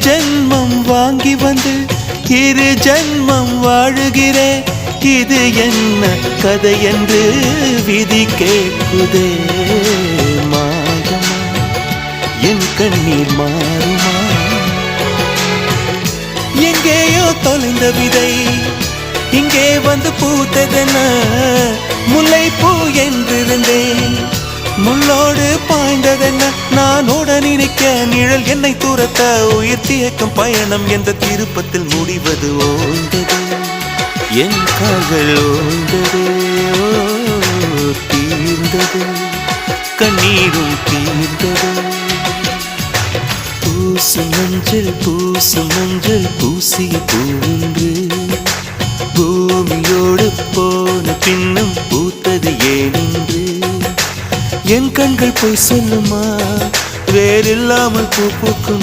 ஜென்மம் வாங்கி வந்து இரு ஜென்மம் வாழுகிறேன். இது என்ன கதை என்று விதி கேட்குதே. மாயமா என் கண்ணீர் மாறுமா? எங்கேயோ தொலைந்த விதை இங்கே வந்து பூத்ததென முல்லை பூ என்றிருந்தேன். முள்ளோடு பாய்ந்ததென்ன நான் உடன் நிற்க நிழல் என்னை தூரத்த உயிர் தியக்கும் பயணம் என்ற திருப்பத்தில் முடிவது ஓய்ந்தது. என் கால்கள் ஓய்ந்தது, தீர்ந்தது, கண்ணீரும் தீர்ந்தது. பூசும் மஞ்சள் பூசிய பூன்று பூமியோடு போன பின்னும் பூத்தது ஏனென்று என் கண்கள் போய் சொல்லுமா? வேறில்லாமல் பூ பூக்கும்